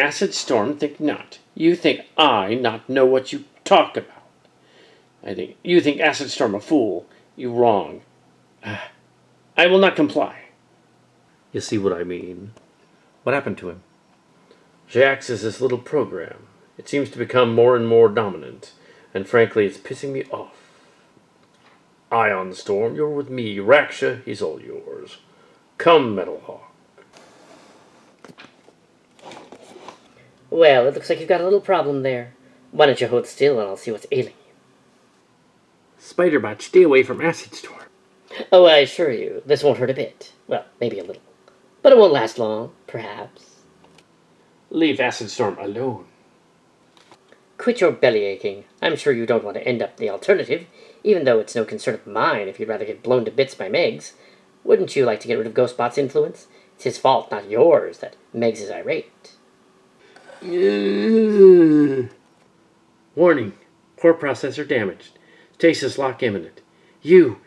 Acid Storm think not. You think I not know what you talk about. You think Acid Storm a fool. You wrong. I will not comply. You see what I mean? What happened to him? Jax is this little program. It seems to become more and more dominant, and frankly, it's pissing me off. Ion Storm, you're with me. Raksha, he's all yours. Come, Metal Hawk. Well, it looks like you've got a little problem there. Why don't you hold still and I'll see what's ailing you? Spiderbot, stay away from Acid Storm. Oh, I assure you, this won't hurt a bit. Well, maybe a little. But it won't last long, perhaps. Leave Acid Storm alone. Quit your belly aching. I'm sure you don't want to end up the alternative, even though it's no concern of mine if you'd rather get blown to bits by Megs. Wouldn't you like to get rid of Ghostbot's influence? It's his fault, not yours, that Megs is irate. Warning. Core processor damaged. Stasis lock imminent. You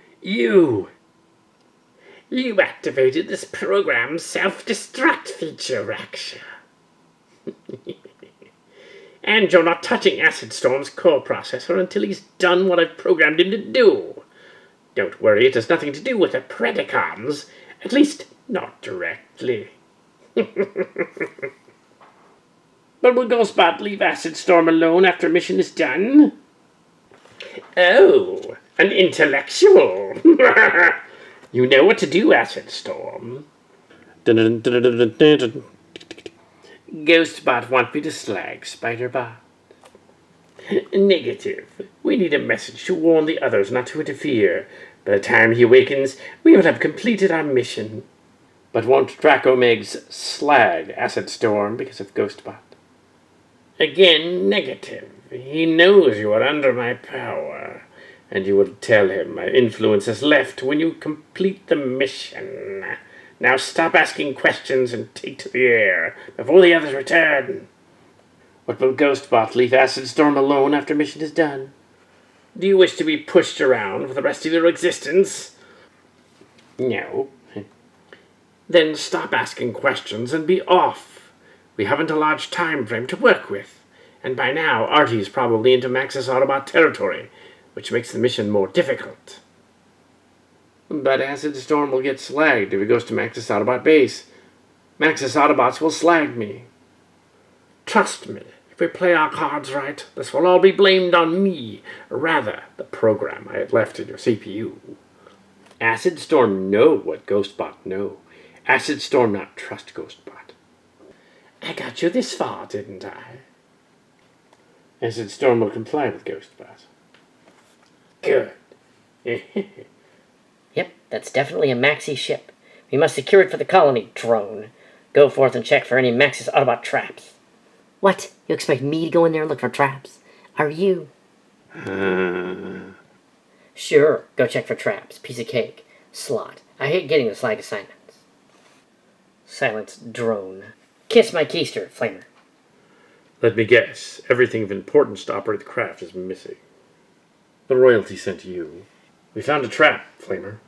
activated this program's self-destruct feature, Raksha. And you're not touching Acid Storm's core processor until he's done what I've programmed him to do. Don't worry, it has nothing to do with the Predacons. At least, not directly. But will Ghostbot leave Acid Storm alone after mission is done? Oh, an intellectual. You know what to do, Acid Storm. Ghostbot want me to slag Spiderbot. Negative. We need a message to warn the others not to interfere. By the time he awakens, we will have completed our mission. But won't Draco Megs slag Acid Storm because of Ghostbot? Again, negative. He knows you are under my power, and you will tell him my influence has left when you complete the mission. Now stop asking questions and take to the air before the others return. But will Ghostbot leave Acid Storm alone after mission is done? Do you wish to be pushed around for the rest of your existence? No. Then stop asking questions and be off. We haven't a large time frame to work with, and by now Artie's probably into Maxis Autobot territory, which makes the mission more difficult. But Acid Storm will get slagged if he goes to Maxis Autobot base. Maxis Autobots will slag me. Trust me, if we play our cards right, this will all be blamed on me, or rather, the program I had left in your CPU. Acid Storm know what Ghostbot know. Acid Storm not trust Ghostbot. I got you this far, didn't I? Acid Storm will comply with Ghostbot. Good. Yep, that's definitely a Maxi ship. We must secure it for the colony, drone. Go forth and check for any Maxis Autobot traps. What? You expect me to go in there and look for traps? Are you? Sure, go check for traps. Piece of cake. Slot. I hate getting the slag assignments. Silence, drone. Kiss my keister, Flamer. Let me guess. Everything of importance to operate the craft is missing. The royalty sent you. We found a trap, Flamer.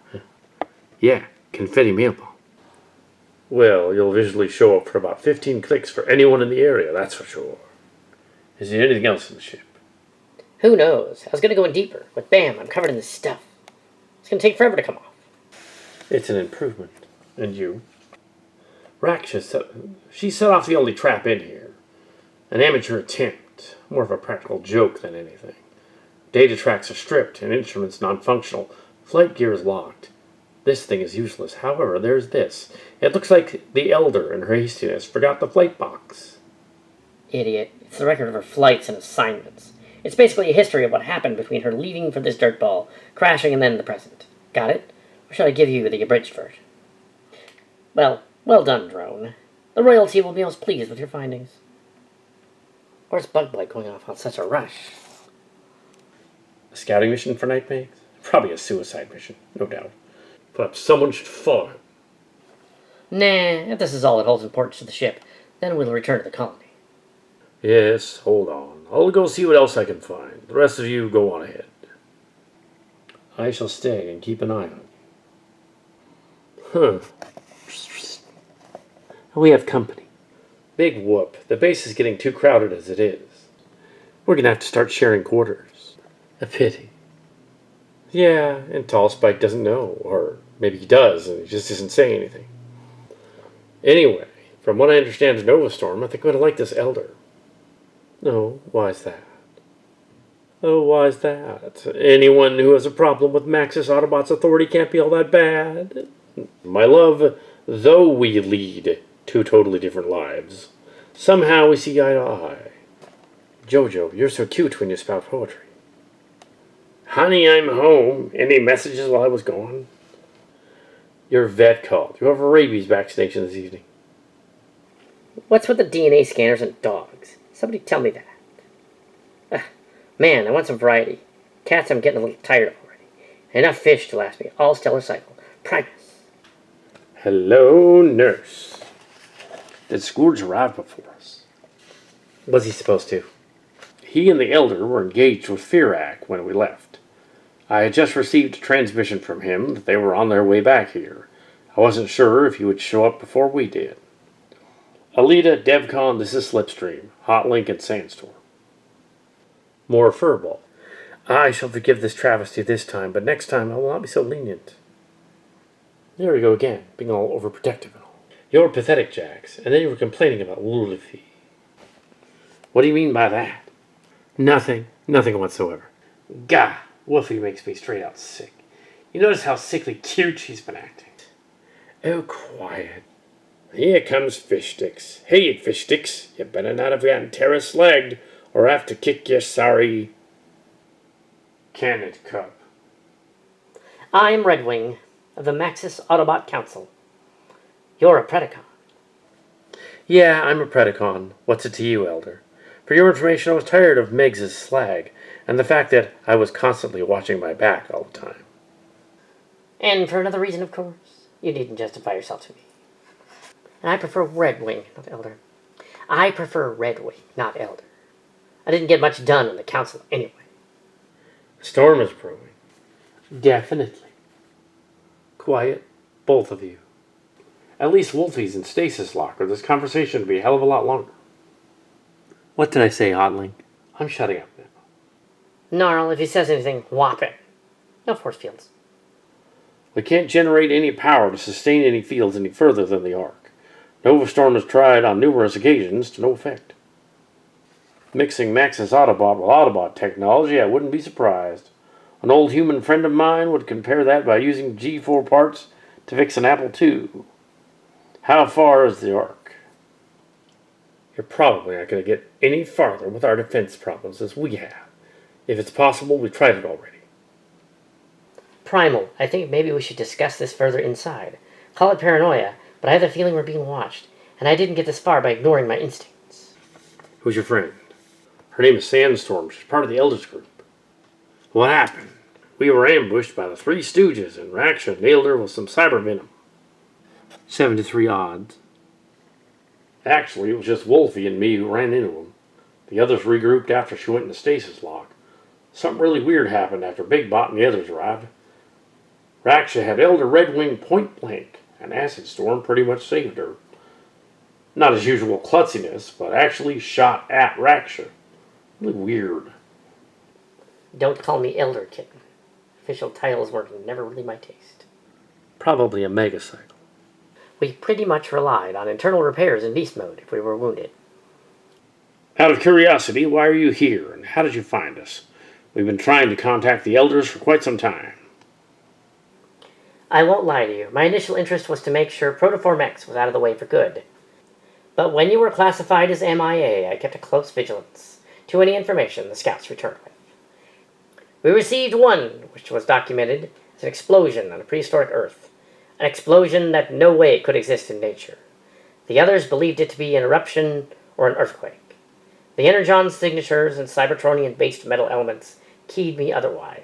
Yeah, confetti mail bomb. Well, you'll visually show up for about 15 clicks for anyone in the area, that's for sure. Is there anything else in the ship? Who knows? I was going to go in deeper, but bam, I'm covered in this stuff. It's going to take forever to come off. It's an improvement. And you? Raksha, she set off the only trap in here. An amateur attempt. More of a practical joke than anything. Data tracks are stripped and instruments non-functional. Flight gear is locked. This thing is useless. However, there's this. It looks like the Elder, in her hastiness, forgot the flight box. Idiot. It's the record of her flights and assignments. It's basically a history of what happened between her leaving for this dirtball, crashing, and then the present. Got it? Or shall I give you the abridged version? Well done, drone. The royalty will be most pleased with your findings. Where's Bugblight going off on such a rush? A scouting mission for Nightmares? Probably a suicide mission, no doubt. Perhaps someone should follow him. Nah, if this is all that holds importance to the ship, then we'll return to the colony. Yes, hold on. I'll go see what else I can find. The rest of you go on ahead. I shall stay and keep an eye on you. We have company. Big whoop. The base is getting too crowded as it is. We're gonna have to start sharing quarters. A pity. Yeah, and Tall Spike doesn't know, or maybe he does, and he just isn't saying anything. Anyway, from what I understand of Nova Storm, I think I'm gonna like this Elder. Oh, why's that? Oh, why's that? Anyone who has a problem with Maxis Autobots' authority can't be all that bad. My love, though we lead two totally different lives, somehow we see eye to eye. Jojo, you're so cute when you spout poetry. Honey, I'm home. Any messages while I was gone? Your vet called. You have a rabies vaccination this evening. What's with the DNA scanners and dogs? Somebody tell me that. Man, I want some variety. Cats I'm getting a little tired of already. Enough fish to last me all stellar cycle. Primus. Hello, nurse. Did Scourge arrive before us? Was he supposed to? He and the Elder were engaged with Ferak when we left. I had just received a transmission from him that they were on their way back here. I wasn't sure if he would show up before we did. Alita, Devcon, this is Slipstream. Hotlink and Sandstorm. More furball. I shall forgive this travesty this time, but next time I will not be so lenient. There we go again, being all overprotective and all. You're pathetic, Jax, and then you were complaining about Lulifi. What do you mean by that? Nothing. Nothing whatsoever. Gah! Wolfie makes me straight out sick. You notice how sickly cute she's been acting. Oh, quiet. Here comes Fish Sticks. Hey, Fish Sticks, you better not have gotten terror-slagged, or have to kick your sorry Canned Cup. I'm Redwing, of the Maxis Autobot Council. You're a Predacon. Yeah, I'm a Predacon. What's it to you, Elder? For your information, I was tired of Meg's slag, and the fact that I was constantly watching my back all the time. And for another reason, of course, you needn't justify yourself to me. And I prefer Redwing, not Elder. I prefer Redwing, not Elder. I didn't get much done on the council anyway. Storm is brewing. Definitely. Quiet, both of you. At least Wolfie's in stasis lock, or this conversation would be a hell of a lot longer. What did I say, Hotlink? I'm shutting up now. Gnarl, if he says anything, whop it. No force fields. We can't generate any power to sustain any fields any further than the arc. Nova Storm has tried on numerous occasions to no effect. Mixing Maxis Autobot with Autobot technology, I wouldn't be surprised. An old human friend of mine would compare that by using G4 parts to fix an Apple II. How far is the arc? You're probably not going to get any farther with our defense problems as we have. If it's possible, we've tried it already. Primal, I think maybe we should discuss this further inside. Call it paranoia, but I have the feeling we're being watched, and I didn't get this far by ignoring my instincts. Who's your friend? Her name is Sandstorm. She's part of the Elders group. What happened? We were ambushed by the Three Stooges, and Raksha nailed her with some cyber venom. 7-3 odds. Actually, it was just Wolfie and me who ran into him. The others regrouped after she went into stasis lock. Something really weird happened after Big Bot and the others arrived. Raksha had Elder Redwing point blank, and Acid Storm pretty much saved her. Not his usual klutziness, but actually shot at Raksha. Really weird. Don't call me Elder Kitten. Official titles were never really my taste. Probably a megacycle. We pretty much relied on internal repairs in beast mode if we were wounded. Out of curiosity, why are you here, and how did you find us? We've been trying to contact the Elders for quite some time. I won't lie to you. My initial interest was to make sure Protoform X was out of the way for good. But when you were classified as MIA, I kept a close vigilance to any information the scouts returned with. We received one, which was documented as an explosion on a prehistoric Earth. An explosion that no way could exist in nature. The others believed it to be an eruption or an earthquake. The Energon signatures and Cybertronian-based metal elements keyed me otherwise.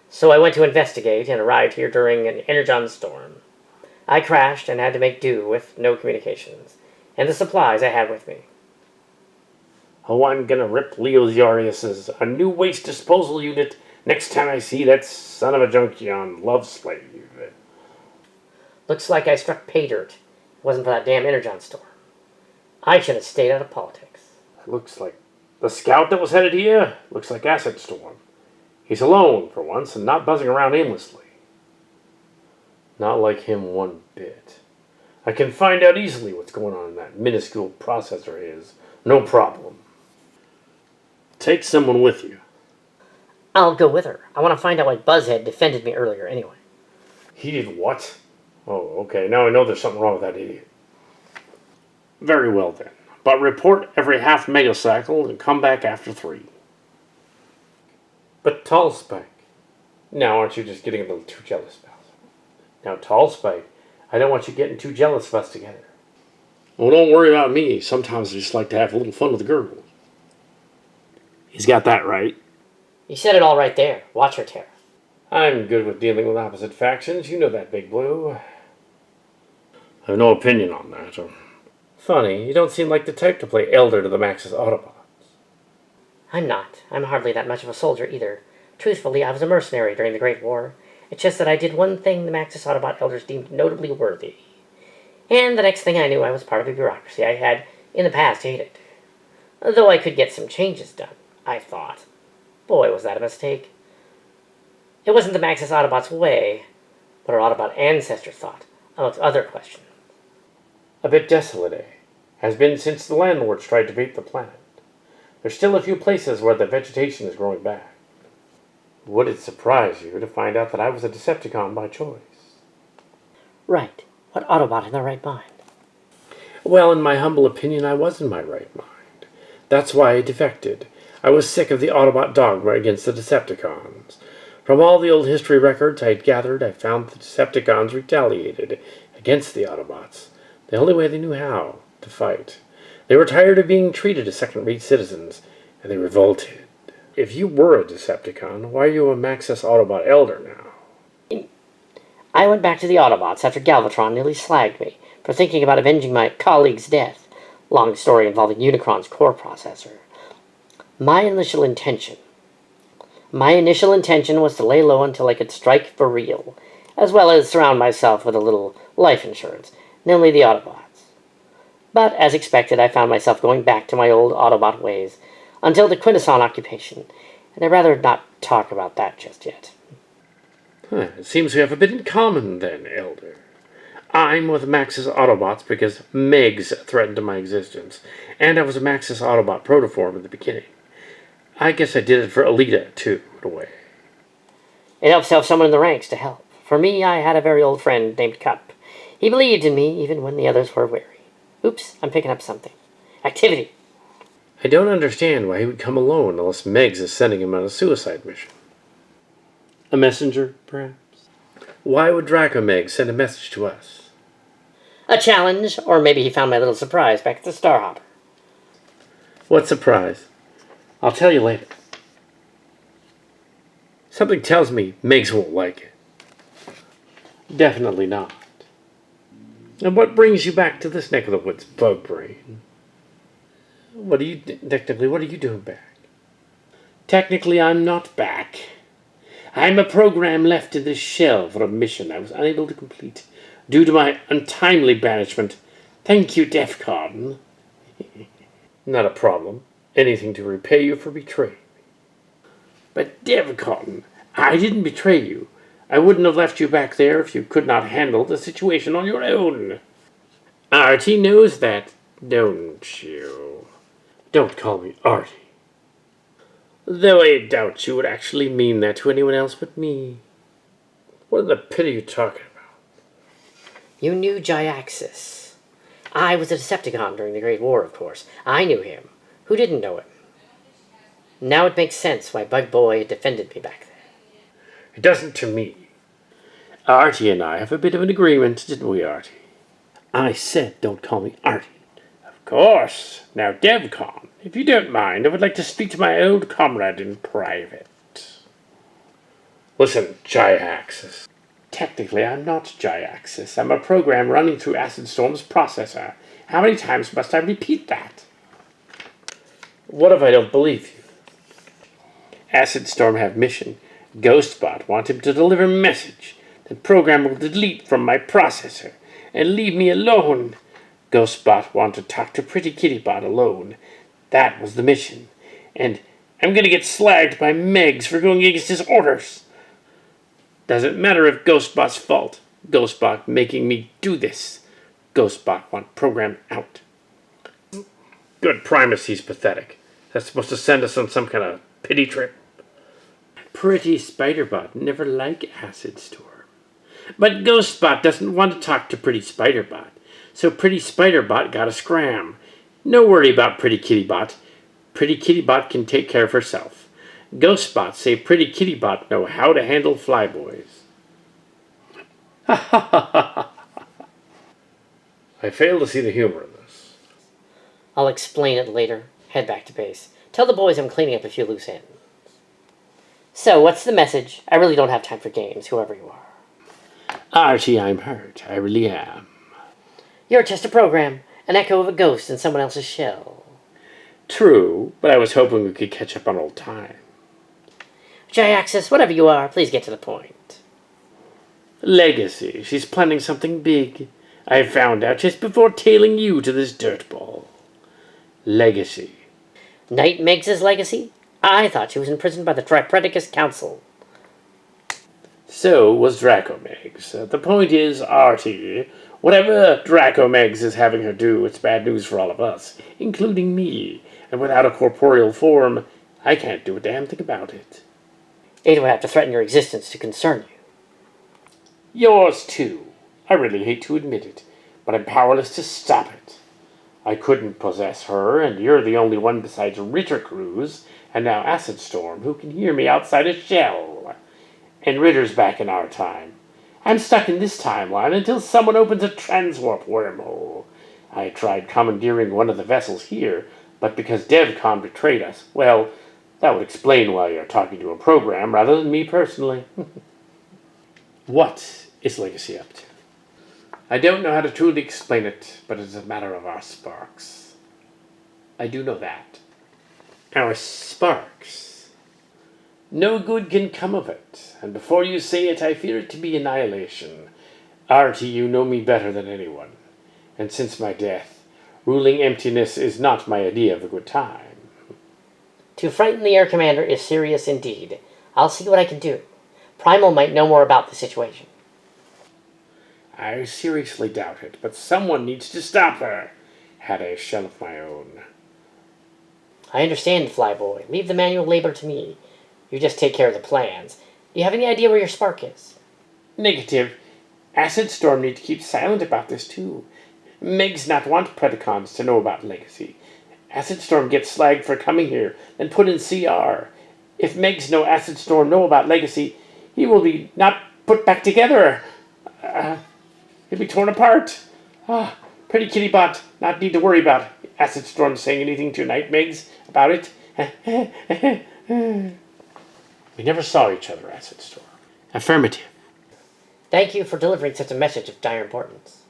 So I went to investigate and arrived here during an Energon storm. I crashed and had to make do with no communications, and the supplies I had with me. Oh, I'm gonna rip Leo's Yarius's a new waste disposal unit next time I see that son of a Junkion love slave. Looks like I struck pay dirt. It wasn't for that damn Energon storm. I should have stayed out of politics. Looks like the scout that was headed here looks like Sandstorm. He's alone for once and not buzzing around aimlessly. Not like him one bit. I can find out easily what's going on in that minuscule processor of his. No problem. Take someone with you. I'll go with her. I want to find out why Buzzhead defended me earlier anyway. He did what? Oh, okay. Now I know there's something wrong with that idiot. Very well then. But report every half megacycle and come back after 3. But Tall Spike. Now aren't you just getting a little too jealous, pal? Now Tall Spike, I don't want you getting too jealous of us together. Well, don't worry about me. Sometimes I just like to have a little fun with the girls. He's got that right. You said it all right there. Watch her, Tara. I'm good with dealing with opposite factions. You know that, Big Blue. I have no opinion on that. Funny, you don't seem like the type to play elder to the Maxis Autobots. I'm not. I'm hardly that much of a soldier either. Truthfully, I was a mercenary during the Great War. It's just that I did one thing the Maxis Autobot elders deemed notably worthy. And the next thing I knew, I was part of a bureaucracy I had, in the past, hated. Though I could get some changes done, I thought. Boy, was that a mistake. It wasn't the Maxis Autobots' way, but our Autobot ancestors thought, amongst other questions. A bit desolate, eh? Has been since the landlords tried to beat the planet. There's still a few places where the vegetation is growing back. Would it surprise you to find out that I was a Decepticon by choice? Right. What Autobot in their right mind? Well, in my humble opinion, I was in my right mind. That's why I defected. I was sick of the Autobot dogma against the Decepticons. From all the old history records I had gathered, I found the Decepticons retaliated against the Autobots, the only way they knew how to fight. They were tired of being treated as second-rate citizens, and they revolted. If you were a Decepticon, why are you a Maxis Autobot elder now? I went back to the Autobots after Galvatron nearly slagged me for thinking about avenging my colleague's death. Long story involving Unicron's core processor. My initial intention was to lay low until I could strike for real, as well as surround myself with a little life insurance, namely the Autobots. But, as expected, I found myself going back to my old Autobot ways until the Quintesson occupation, and I'd rather not talk about that just yet. It seems we have a bit in common, then, Elder. I'm with Maxis Autobots because Megs threatened my existence, and I was a Maxis Autobot Protoform in the beginning. I guess I did it for Alita, too, in a way. It helps to have someone in the ranks to help. For me, I had a very old friend named Cup. He believed in me, even when the others were wary. Oops, I'm picking up something. Activity. I don't understand why he would come alone unless Megs is sending him on a suicide mission. A messenger, perhaps? Why would Draco Meg send a message to us? A challenge, or maybe he found my little surprise back at the Starhopper. What surprise? I'll tell you later. Something tells me Megs won't like it. Definitely not. And what brings you back to this neck of the woods, Bug Brain? Technically, what are you doing back? Technically, I'm not back. I'm a program left in this shell for a mission I was unable to complete due to my untimely banishment. Thank you, Devcon. Not a problem. Anything to repay you for betraying me. But Devcon, I didn't betray you. I wouldn't have left you back there if you could not handle the situation on your own. Artie knows that, don't you? Don't call me Artie. Though I doubt you would actually mean that to anyone else but me. What in the pit are you talking about? You knew Jyaxis. I was a Decepticon during the Great War, of course. I knew him. Who didn't know him? Now it makes sense why Bug Boy defended me back then. It doesn't to me. Artie and I have a bit of an agreement, didn't we, Artie? I said don't call me Artie. Of course. Now, Devcon, if you don't mind, I would like to speak to my old comrade in private. Listen, Jyaxis. Technically, I'm not Jyaxis. I'm a program running through Sandstorm's processor. How many times must I repeat that? What if I don't believe you? Sandstorm have mission. Ghostbot want him to deliver message. The program will delete from my processor and leave me alone. Ghostbot wanted to talk to Pretty Kitty Bot alone. That was the mission. And I'm gonna get slagged by Megs for going against his orders. Doesn't matter if Ghostbot's fault. Ghostbot making me do this. Ghostbot want program out. Good primacy's pathetic. That's supposed to send us on some kind of pity trip. Pretty Spiderbot never liked Acid Storm. But Ghostbot doesn't want to talk to Pretty Spiderbot. So Pretty Spiderbot got a scram. No worry about Pretty Kittybot. Pretty Kittybot can take care of herself. Ghostbot say Pretty Kittybot know how to handle flyboys. Ha ha ha ha. I fail to see the humor in this. I'll explain it later. Head back to base. Tell the boys I'm cleaning up a few loose ends. So, what's the message? I really don't have time for games, whoever you are. Archie, I'm hurt. I really am. You're just a program, an echo of a ghost in someone else's shell. True, but I was hoping we could catch up on old time. J-Axis, whatever you are, please get to the point. Legacy. She's planning something big. I found out just before tailing you to this dirtball. Legacy. Knight Megs' legacy? I thought she was imprisoned by the Predacons Council. So was Dracomegs. The point is, Artie, whatever Dracomegs is having her do, it's bad news for all of us, including me. And without a corporeal form, I can't do a damn thing about it. It would have to threaten your existence to concern you. Yours too. I really hate to admit it, but I'm powerless to stop it. I couldn't possess her, and you're the only one besides Ritter Cruz, and now Acid Storm, who can hear me outside a shell. And Ritter's back in our time. I'm stuck in this timeline until someone opens a transwarp wormhole. I tried commandeering one of the vessels here, but because Devcon betrayed us, well, that would explain why you're talking to a program rather than me personally. What is Legacy up to? I don't know how to truly explain it, but it's a matter of our sparks. I do know that. Our sparks. No good can come of it, and before you say it, I fear it to be annihilation. Artie, you know me better than anyone, and since my death, ruling emptiness is not my idea of a good time. To frighten the Air Commander is serious indeed. I'll see what I can do. Primal might know more about the situation. I seriously doubt it, but someone needs to stop her. Had a shell of my own. I understand, Flyboy. Leave the manual labor to me. You just take care of the plans. Do you have any idea where your spark is? Negative. Acid Storm need to keep silent about this, too. Megs not want Predacons to know about Legacy. Acid Storm gets slagged for coming here, then put in CR. If Megs know Acid Storm know about Legacy, he will be not put back together. He'll be torn apart. Pretty Kitty Bot not need to worry about Acid Storm saying anything to Night Megs about it. We never saw each other, Acid Storm. Affirmative. Thank you for delivering such a message of dire importance.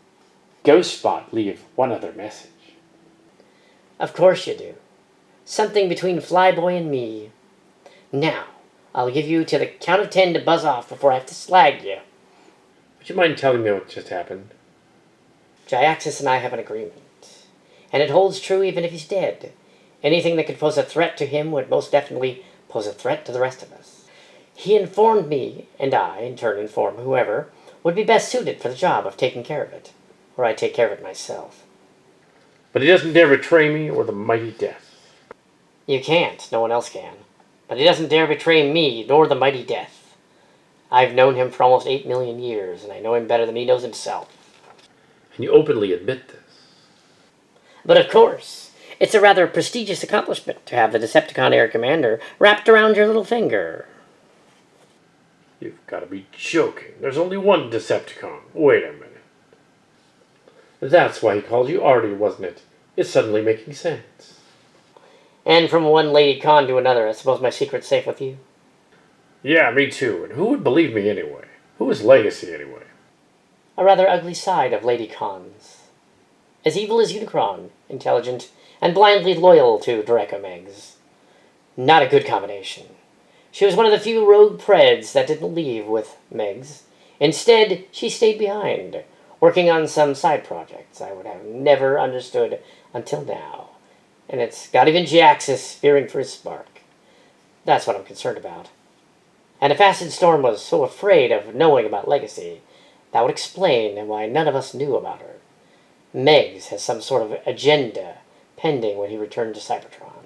Ghostbot leave one other message. Of course you do. Something between Flyboy and me. Now, I'll give you to the count of 10 to buzz off before I have to slag you. Would you mind telling me what just happened? J-Axis and I have an agreement. And it holds true even if he's dead. Anything that could pose a threat to him would most definitely pose a threat to the rest of us. He informed me, and I, in turn, inform whoever, would be best suited for the job of taking care of it. Or I'd take care of it myself. But he doesn't dare betray me or the mighty Death. You can't. No one else can. But he doesn't dare betray me, nor the mighty Death. I've known him for almost 8 million years, and I know him better than he knows himself. And you openly admit this. But of course, it's a rather prestigious accomplishment to have the Decepticon Air Commander wrapped around your little finger. You've got to be joking. There's only one Decepticon. Wait a minute. That's why he called you Artie, wasn't it? It's suddenly making sense. And from one Lady Con to another, I suppose my secret's safe with you? Yeah, me too. And who would believe me anyway? Who is Legacy anyway? A rather ugly side of Lady Cons. As evil as Unicron, intelligent, and blindly loyal to Dracomegs. Not a good combination. She was one of the few rogue Preds that didn't leave with Megs. Instead, she stayed behind, working on some side projects I would have never understood until now. And it's got even Jaxus fearing for his spark. That's what I'm concerned about. And if Acid Storm was so afraid of knowing about Legacy, that would explain why none of us knew about her. Megs has some sort of agenda pending when he returned to Cybertron.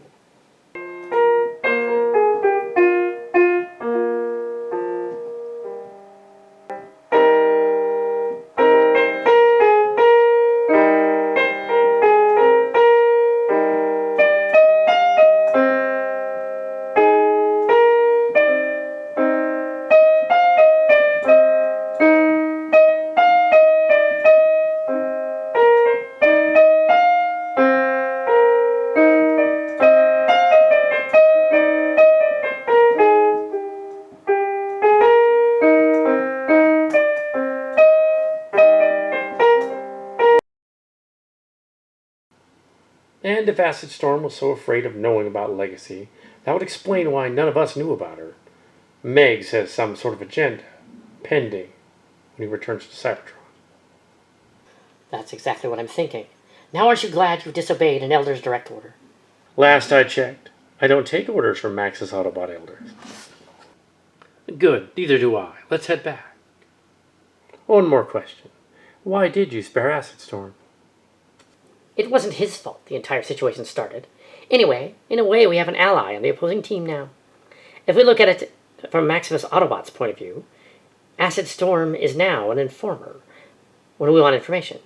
And if Acid Storm was so afraid of knowing about Legacy, that would explain why none of us knew about her. Megs has some sort of agenda pending when he returns to Cybertron. That's exactly what I'm thinking. Now aren't you glad you disobeyed an Elder's direct order? Last I checked, I don't take orders from Max's Autobot elders. Good, neither do I. Let's head back. One more question. Why did you spare Acid Storm? It wasn't his fault the entire situation started. Anyway, in a way, we have an ally on the opposing team now. If we look at it from Maximus Autobot's point of view, Acid Storm is now an informer when we want information.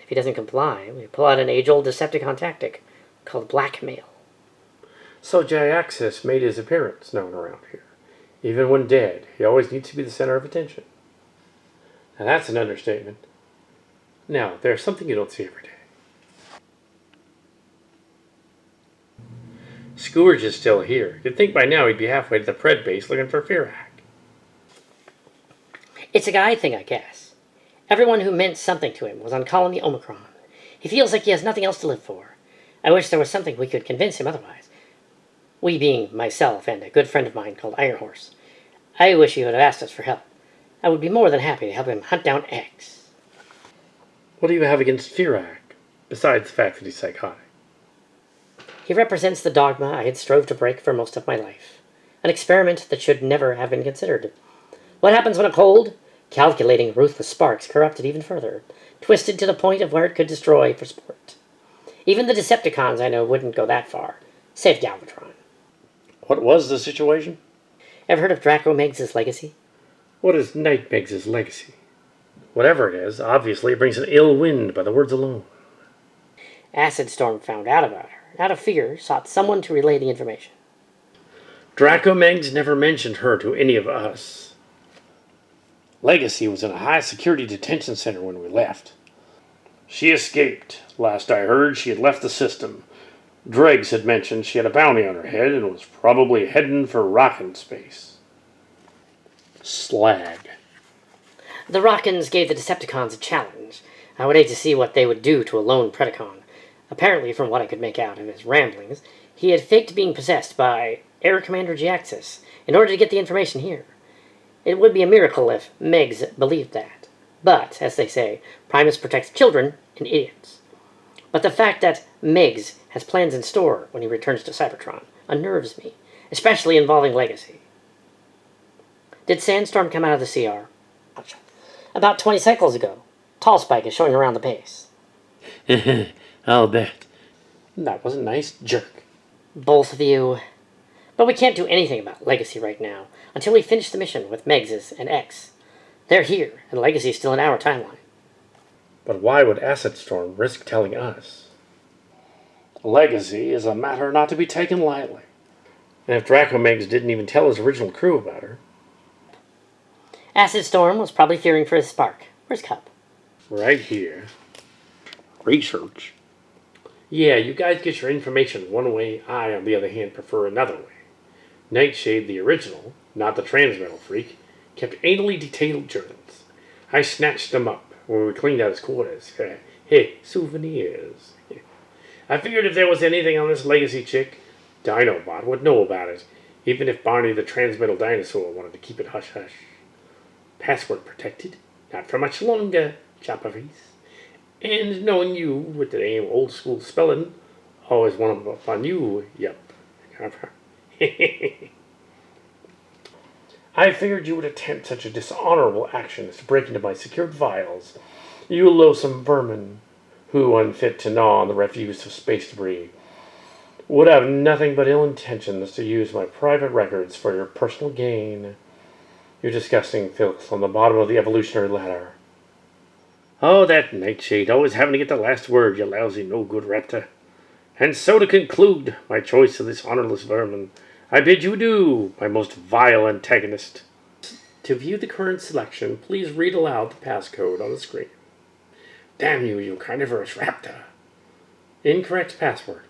If he doesn't comply, we pull out an age-old Decepticon tactic called blackmail. So Jaxus made his appearance known around here. Even when dead, he always needs to be the center of attention. Now that's an understatement. Now, there's something you don't see every day. Scourge is still here. You'd think by now he'd be halfway to the Pred base looking for Ferak. It's a guy thing, I guess. Everyone who meant something to him was on Colony Omicron. He feels like he has nothing else to live for. I wish there was something we could convince him otherwise. We being myself and a good friend of mine called Iron Horse. I wish he would have asked us for help. I would be more than happy to help him hunt down X. What do you have against Ferak, besides the fact that he's psychotic? He represents the dogma I had strove to break for most of my life. An experiment that should never have been considered. What happens when a cold, calculating, ruthless spark's corrupted even further, twisted to the point of where it could destroy for sport? Even the Decepticons I know wouldn't go that far, save Galvatron. What was the situation? Ever heard of Draco Megs' legacy? What is Night Megs' legacy? Whatever it is, obviously it brings an ill wind by the words alone. Acid Storm found out about her. Out of fear, sought someone to relay the information. Draco Megs never mentioned her to any of us. Legacy was in a high-security detention center when we left. She escaped. Last I heard, she had left the system. Dregs had mentioned she had a bounty on her head and was probably heading for rockin' space. Slag. The Rockins gave the Decepticons a challenge. I would hate to see what they would do to a lone Predacon. Apparently, from what I could make out of his ramblings, he had faked being possessed by Air Commander Jaxus in order to get the information here. It would be a miracle if Megs believed that. But, as they say, Primus protects children and idiots. But the fact that Megs has plans in store when he returns to Cybertron unnerves me, especially involving Legacy. Did Sandstorm come out of the CR? About 20 cycles ago. Tall Spike is showing around the base. I'll bet. That was a nice jerk. Both of you. But we can't do anything about Legacy right now until we finish the mission with Megs and X. They're here, and Legacy's still in our timeline. But why would Acid Storm risk telling us? Legacy is a matter not to be taken lightly. And if Draco Megs didn't even tell his original crew about her... Acid Storm was probably fearing for his spark. Where's Cup? Right here. Research. Yeah, you guys get your information one way, I, on the other hand, prefer another way. Nightshade, the original, not the transmetal freak, kept anally detailed journals. I snatched them up when we cleaned out his quarters. Hey, souvenirs. I figured if there was anything on this Legacy chick, Dinobot would know about it, even if Barney the transmetal dinosaur wanted to keep it hush-hush. Password protected, Not for much longer, Chopperface. And knowing you with the name old school spelling, always one up on you, yup. I figured you would attempt such a dishonorable action as to break into my secured vials. You loathsome vermin, who, unfit to gnaw on the refuse of space debris, would have nothing but ill intentions to use my private records for your personal gain. You disgusting filth on the bottom of the evolutionary ladder. Oh, that nightshade, always having to get the last word, you lousy no-good raptor. And so to conclude my choice of this honorless vermin, I bid you adieu, my most vile antagonist. To view the current selection, please read aloud the passcode on the screen. Damn you, you carnivorous raptor. Incorrect password.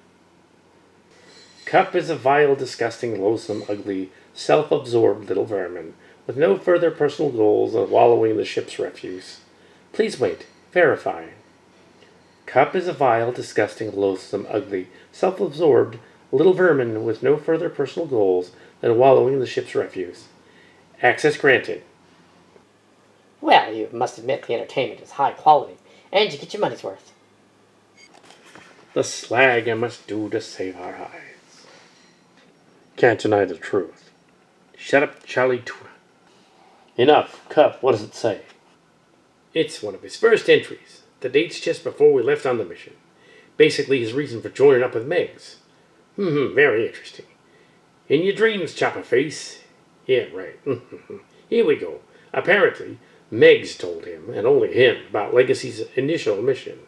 Cup is a vile, disgusting, loathsome, ugly, self-absorbed little vermin, with no further personal goals than wallowing in the ship's refuse. Please wait. Verify. Cup is a vile, disgusting, loathsome, ugly, self-absorbed, little vermin with no further personal goals than wallowing in the ship's refuse. Access granted. Well, you must admit the entertainment is high quality, and you get your money's worth. The slag I must do to save our eyes. Can't deny the truth. Shut up, Charlie. Enough. Cup, what does it say? It's one of his first entries. The date's just before we left on the mission. Basically his reason for joining up with Megs. Very interesting. In your dreams, Chopperface. Yeah, right. Here we go. Apparently, Megs told him, and only him, about Legacy's initial mission.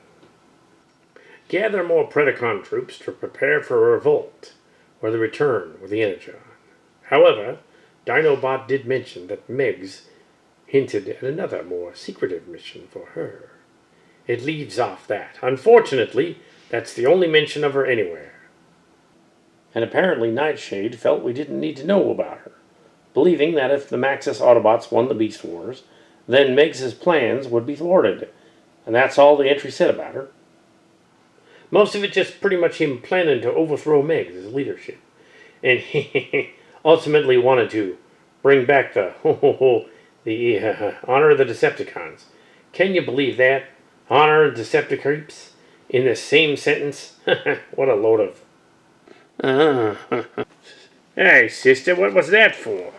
Gather more Predacon troops to prepare for a revolt, or the return with the Energon. However, Dinobot did mention that Megs hinted at another, more secretive mission for her. It leaves off that. Unfortunately, that's the only mention of her anywhere. And apparently Nightshade felt we didn't need to know about her, believing that if the Maxis Autobots won the Beast Wars, then Megs' plans would be thwarted. And that's all the entry said about her. Most of it just pretty much him planning to overthrow Megs' leadership. And he ultimately wanted to bring back the honor of the Decepticons. Can you believe that? Honor and Decepticreeps in the same sentence? What a load of... Hey, sister, what was that for?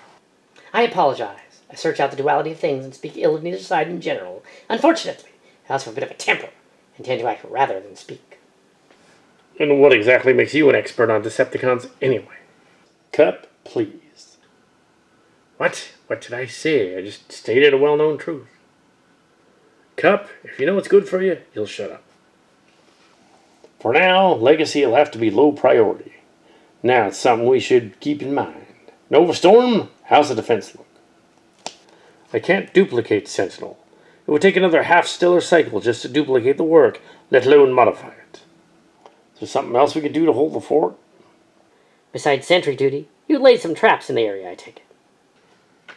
I apologize. I search out the duality of things and speak ill of neither side in general. Unfortunately, I also have a bit of a temper and tend to act rather than speak. And what exactly makes you an expert on Decepticons anyway? Cup, please. What? What did I say? I just stated a well-known truth. Cup, if you know what's good for you, you'll shut up. For now, Legacy will have to be low priority. Now it's something we should keep in mind. Nova Storm, how's the defense look? I can't duplicate Sentinel. It would take another half-stellar cycle just to duplicate the work, let alone modify it. Is there something else we could do to hold the fort? Besides sentry duty, you laid some traps in the area, I take it.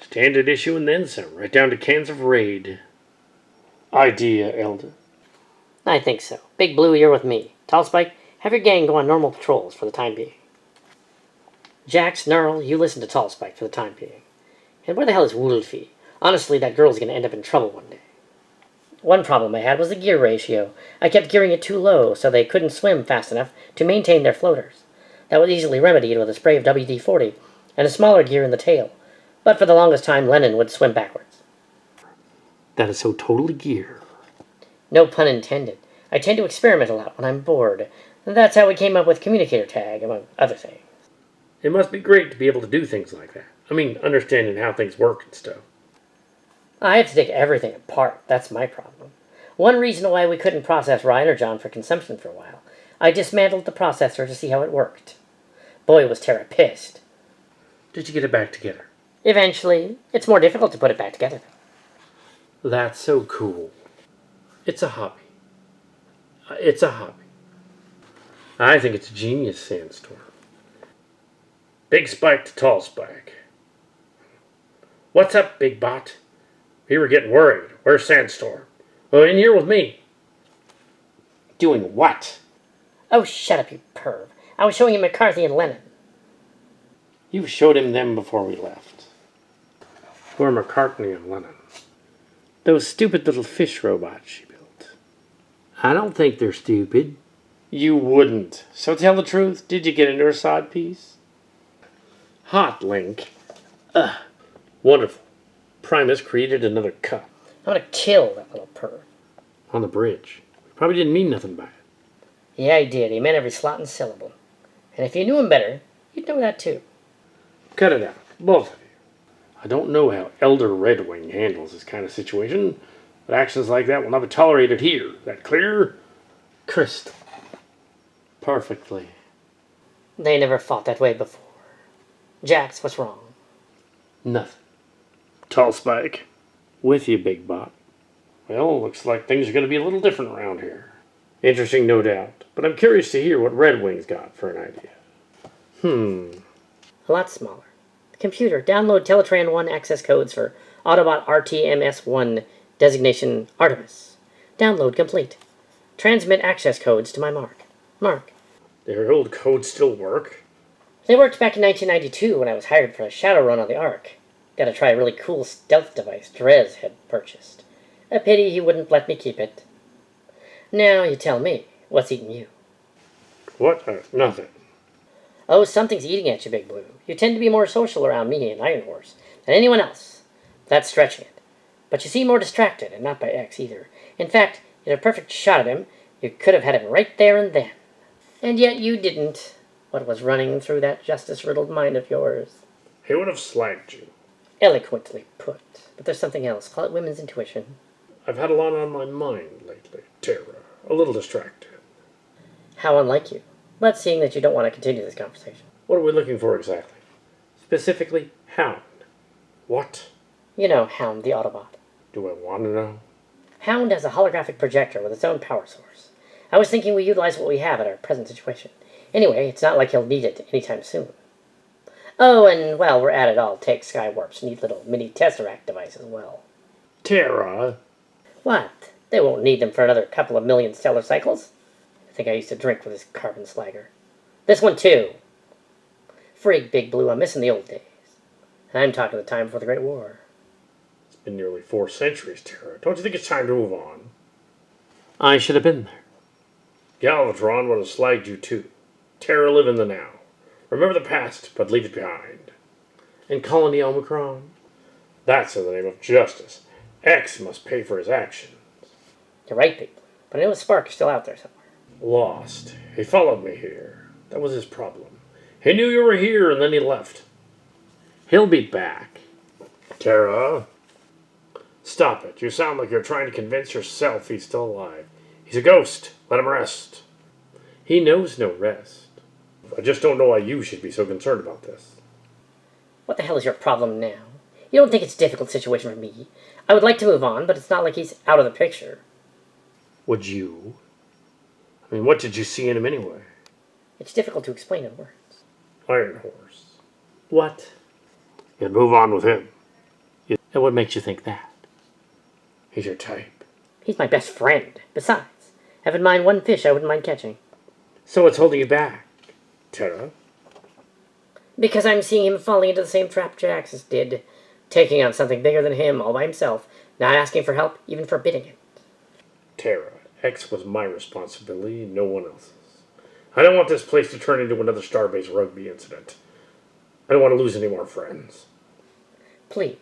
Standard issue and then some, right down to cans of Raid. Idea, Elder. I think so. Big Blue, you're with me. Tall Spike, have your gang go on normal patrols for the time being. Jax, Knurl, you listen to Tall Spike for the time being. And where the hell is Wolfie? Honestly, that girl's going to end up in trouble one day. One problem I had was the gear ratio. I kept gearing it too low, so they couldn't swim fast enough to maintain their floaters. That was easily remedied with a spray of WD-40 and a smaller gear in the tail. But for the longest time, Lennon would swim backwards. That is so totally gear. No pun intended. I tend to experiment a lot when I'm bored. That's how we came up with communicator tag, among other things. It must be great to be able to do things like that. I mean, understanding how things work and stuff. I have to take everything apart. That's my problem. One reason why we couldn't process raw energon for consumption for a while. I dismantled the processor to see how it worked. Boy, was Terra pissed. Did you get it back together? Eventually. It's more difficult to put it back together. That's so cool. It's a hobby. It's a hobby. I think it's a genius, Sandstorm. Big Spike to Tall Spike. What's up, Big Bot? We were getting worried. Where's Sandstorm? Oh, in here with me. Doing what? Oh, shut up, you perv. I was showing you McCarthy and Lennon. You showed him them before we left. Who are McCartney and Lennon? Those stupid little fish robots she built. I don't think they're stupid. You wouldn't. So tell the truth, did you get into her side piece? Hot, Link. Wonderful. Primus created another cup. I'm gonna kill that little perv. On the bridge. We probably didn't mean nothing by it. Yeah, he did. He meant every slot and syllable. And if you knew him better, you'd know that too. Cut it out, both of you. I don't know how Elder Redwing handles this kind of situation, but actions like that will not be tolerated here. That clear? Crystal. Perfectly. They never fought that way before. Jax, what's wrong? Nothing. Tall Spike. With you, Big Bot. Well, looks like things are going to be a little different around here. Interesting, no doubt, but I'm curious to hear what Redwing's got for an idea. A lot smaller. Computer, download Teletran 1 access codes for Autobot RTMS1 designation Artemis. Download complete. Transmit access codes to my Mark. Mark. Their old codes still work? They worked back in 1992 when I was hired for a shadow run on the Ark. Got to try a really cool stealth device Drez had purchased. A pity he wouldn't let me keep it. Now you tell me, what's eating you? What? Nothing. Oh, something's eating at you, Big Blue. You tend to be more social around me and Iron Horse than anyone else. That's stretching it. But you seem more distracted, and not by X either. In fact, you had a perfect shot at him. You could have had him right there and then. And yet you didn't. What was running through that justice-riddled mind of yours? He would have slagged you. Eloquently put. But there's something else. Call it women's intuition. I've had a lot on my mind lately, Tara. A little distracted. How unlike you. But seeing that you don't want to continue this conversation. What are we looking for exactly? Specifically, Hound. What? You know Hound, the Autobot. Do I want to know? Hound has a holographic projector with its own power source. I was thinking we utilize what we have at our present situation. Anyway, it's not like he'll need it anytime soon. Oh, and while we're at it, I'll take Skywarp's neat little mini Tesseract device as well. Tara! What? They won't need them for another couple of million stellar cycles. I think I used to drink with this carbon slagger. This one too. Frig, Big Blue, I'm missing the old days. And I'm talking the time before the Great War. It's been nearly 4 centuries, Tara. Don't you think it's time to move on? I should have been there. Galvatron would have slagged you too. Tara, live in the now. Remember the past, but leave it behind. And Colony Omicron? That's in the name of justice. X must pay for his actions. You're right, Big Blue. But I know Spark is still out there somewhere. Lost. He followed me here. That was his problem. He knew you were here, and then he left. He'll be back. Tara? Stop it. You sound like you're trying to convince yourself he's still alive. He's a ghost. Let him rest. He knows no rest. I just don't know why you should be so concerned about this. What the hell is your problem now? You don't think it's a difficult situation for me? I would like to move on, but it's not like he's out of the picture. Would you? I mean, what did you see in him anyway? It's difficult to explain in words. Iron Horse. What? You'd move on with him. And what makes you think that? He's your type. He's my best friend. Besides, have in mind one fish I wouldn't mind catching. So what's holding you back, Tara? Because I'm seeing him falling into the same trap Jaxus did. Taking on something bigger than him all by himself. Not asking for help, even forbidding it. Tara, X was my responsibility, no one else's. I don't want this place to turn into another Starbase rugby incident. I don't want to lose any more friends. Please,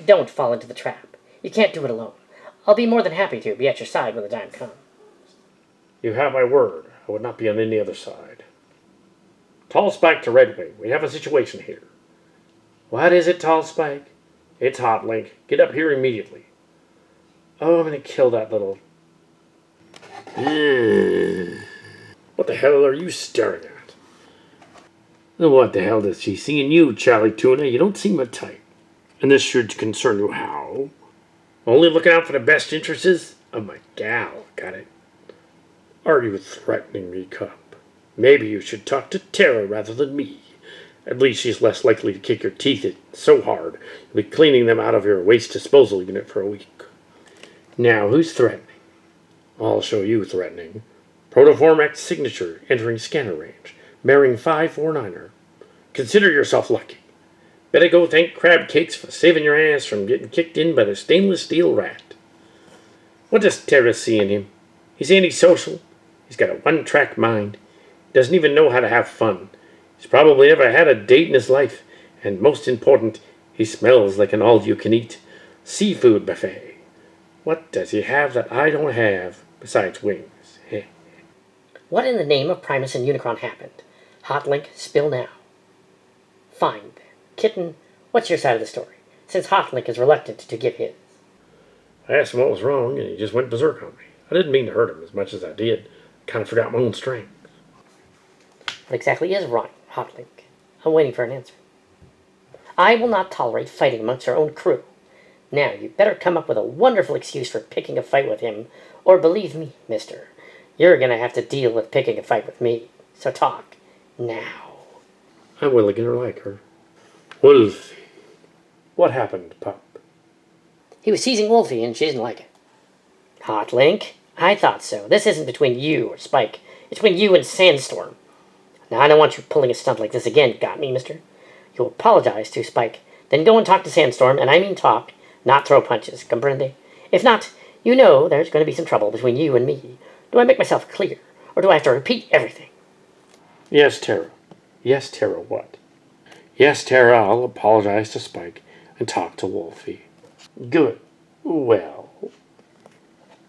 don't fall into the trap. You can't do it alone. I'll be more than happy to be at your side when the time comes. You have my word. I would not be on any other side. Tall Spike to Redwing. We have a situation here. What is it, Tall Spike? It's hot, Link. Get up here immediately. Oh, I'm going to kill that little... What the hell are you staring at? What the hell does she see in you, Charlie Tuna? You don't seem a type. And this should concern you how? Only looking out for the best interests of my gal, got it? Are you threatening me, Cup? Maybe you should talk to Tara rather than me. At least she's less likely to kick your teeth in so hard you'll be cleaning them out of your waste disposal unit for a week. Now, who's threatening? I'll show you threatening. Protoform X signature entering scanner range. Marrying 549er. Consider yourself lucky. Better go thank crab cakes for saving your ass from getting kicked in by the stainless steel rat. What does Terra see in him? He's antisocial. He's got a one-track mind. He doesn't even know how to have fun. He's probably never had a date in his life. And most important, he smells like an all-you-can-eat seafood buffet. What does he have that I don't have besides wings? What in the name of Primus and Unicron happened? Hotlink, spill now. Fine, then. Kitten, what's your side of the story, since Hotlink is reluctant to give his? I asked him what was wrong, and he just went berserk on me. I didn't mean to hurt him as much as I did. I kind of forgot my own strength. What exactly is wrong, Hotlink? I'm waiting for an answer. I will not tolerate fighting amongst our own crew. Now, you better come up with a wonderful excuse for picking a fight with him, or believe me, mister, you're going to have to deal with picking a fight with me. So talk, now. I'm willing or like her. Wolfie. What happened, pup? He was teasing Wolfie, and she didn't like it. Hotlink, I thought so. This isn't between you or Spike. It's between you and Sandstorm. Now, I don't want you pulling a stunt like this again, got me, mister? You'll apologize to Spike, then go and talk to Sandstorm, and I mean talk, not throw punches, comprende? If not, you know there's going to be some trouble between you and me. Do I make myself clear, or do I have to repeat everything? Yes, Terra. Yes, Terra, what? Yes, Terra, I'll apologize to Spike and talk to Wolfie. Good. Well.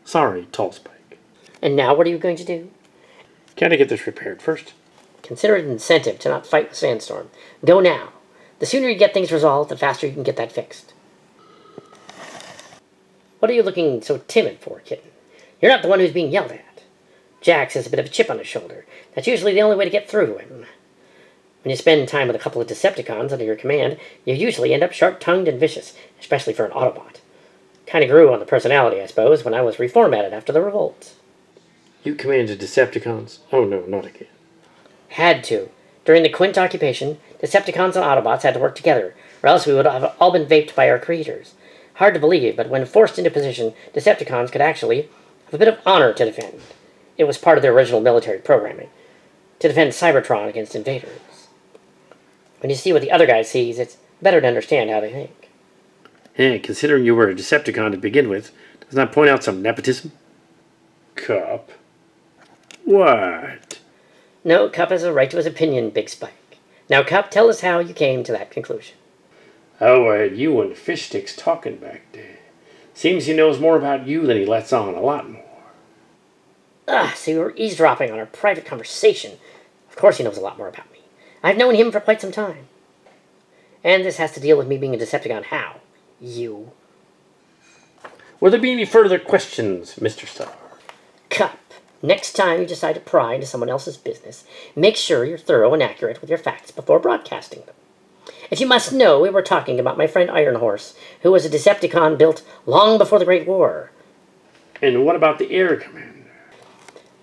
Sorry, Tall Spike. And now what are you going to do? Can't I get this repaired first? Consider it an incentive to not fight with Sandstorm. Go now. The sooner you get things resolved, the faster you can get that fixed. What are you looking so timid for, kitten? You're not the one who's being yelled at. Jax has a bit of a chip on his shoulder. That's usually the only way to get through to him. When you spend time with a couple of Decepticons under your command, you usually end up sharp-tongued and vicious, especially for an Autobot. Kind of grew on the personality, I suppose, when I was reformatted after the revolt. You commanded Decepticons? Oh no, not again. Had to. During the Quint occupation, Decepticons and Autobots had to work together, or else we would have all been vaped by our creators. Hard to believe, but when forced into position, Decepticons could actually have a bit of honor to defend. It was part of their original military programming, to defend Cybertron against invaders. When you see what the other guy sees, it's better to understand how they think. Hey, considering you were a Decepticon to begin with, doesn't that point out some nepotism? Cup. What? No, Cup has a right to his opinion, Big Spike. Now, Cup, tell us how you came to that conclusion. Oh, I had you and Fish Sticks talking back there. Seems he knows more about you than he lets on, a lot more. So you were eavesdropping on our private conversation. Of course he knows a lot more about me. I've known him for quite some time. And this has to deal with me being a Decepticon. How? You. Will there be any further questions, Mr. Star? Cup, next time you decide to pry into someone else's business, make sure you're thorough and accurate with your facts before broadcasting them. If you must know, we were talking about my friend Iron Horse, who was a Decepticon built long before the Great War. And what about the Air Commander?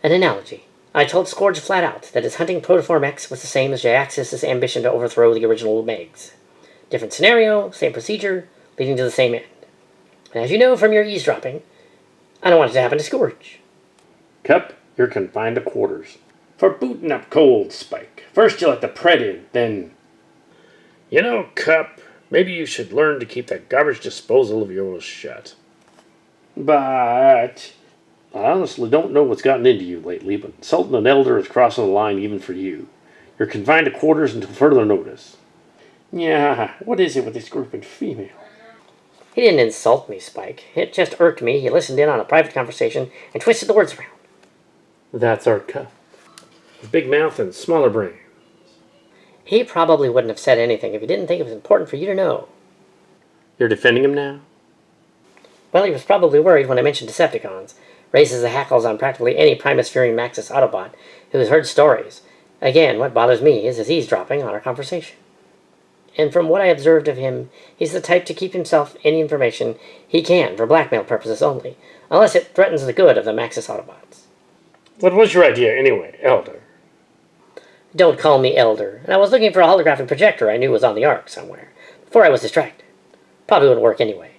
An analogy. I told Scourge flat out that his hunting Protoform X was the same as Jyaxis' ambition to overthrow the original Megs. Different scenario, same procedure, leading to the same end. And as you know from your eavesdropping, I don't want it to happen to Scourge. Cup, you're confined to quarters. For booting up cold, Spike. First you let the Pred in, then... You know, Cup, maybe you should learn to keep that garbage disposal of yours shut. But... I honestly don't know what's gotten into you lately, but insulting an elder is crossing the line even for you. You're confined to quarters until further notice. Yeah, what is it with this group and female? He didn't insult me, Spike. It just irked me. He listened in on a private conversation and twisted the words around. That's our Cup. Big mouth and smaller brain. He probably wouldn't have said anything if he didn't think it was important for you to know. You're defending him now? Well, he was probably worried when I mentioned Decepticons. Raises the hackles on practically any Primus-fearing Maxis Autobot who has heard stories. Again, what bothers me is his eavesdropping on our conversation. And from what I observed of him, he's the type to keep himself any information he can for blackmail purposes only, unless it threatens the good of the Maxis Autobots. What was your idea, anyway, Elder? Don't call me Elder. And I was looking for a holographic projector I knew was on the Ark somewhere, before I was distracted. Probably wouldn't work anyway.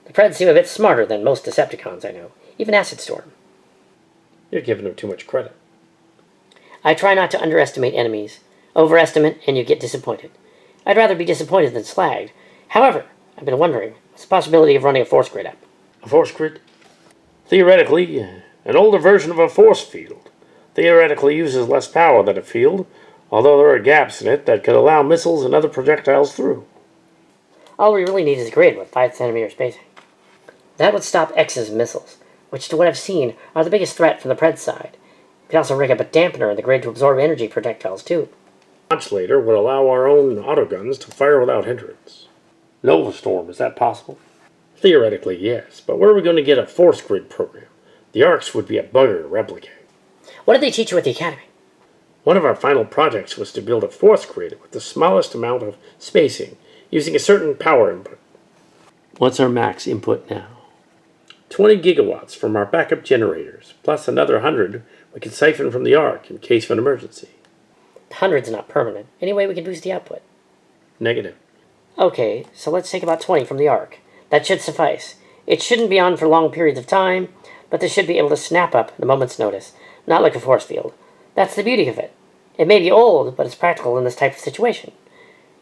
The Preds seem a bit smarter than most Decepticons I know, even Acid Storm. You're giving them too much credit. I try not to underestimate enemies. Overestimate, and you get disappointed. I'd rather be disappointed than slagged. However, I've been wondering, what's the possibility of running a force grid up? A force grid? Theoretically, an older version of a force field. Theoretically uses less power than a field, although there are gaps in it that could allow missiles and other projectiles through. All we really need is a grid with 5 centimeter spacing. That would stop X's missiles, which to what I've seen are the biggest threat from the Preds side. We could also rig up a dampener in the grid to absorb energy projectiles too. Launch later would allow our own autoguns to fire without hindrance. Nova Storm, is that possible? Theoretically, yes, but where are we going to get a force grid program? The arcs would be a bugger to replicate. What did they teach you at the academy? One of our final projects was to build a force grid with the smallest amount of spacing, using a certain power input. What's our max input now? 20 gigawatts from our backup generators, plus another 100 we can siphon from the arc in case of an emergency. 100's not permanent. Any way we can boost the output? Negative. Okay, so let's take about 20 from the arc. That should suffice. It shouldn't be on for long periods of time, but they should be able to snap up at a moment's notice, not like a force field. That's the beauty of it. It may be old, but it's practical in this type of situation.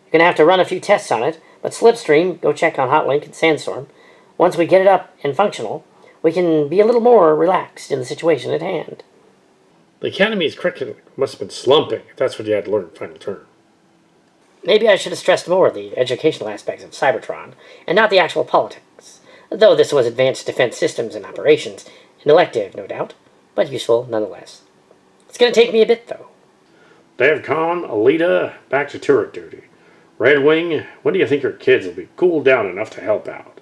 You're going to have to run a few tests on it, but Slipstream, go check on Hotlink and Sandstorm. Once we get it up and functional, we can be a little more relaxed in the situation at hand. The Academy's curriculum must have been slumping, if that's what you had to learn in final term. Maybe I should have stressed more the educational aspects of Cybertron, and not the actual politics. Though this was advanced defense systems and operations, an elective, no doubt, but useful nonetheless. It's going to take me a bit, though. Devcon, Alita, back to turret duty. Red Wing, when do you think your kids will be cooled down enough to help out?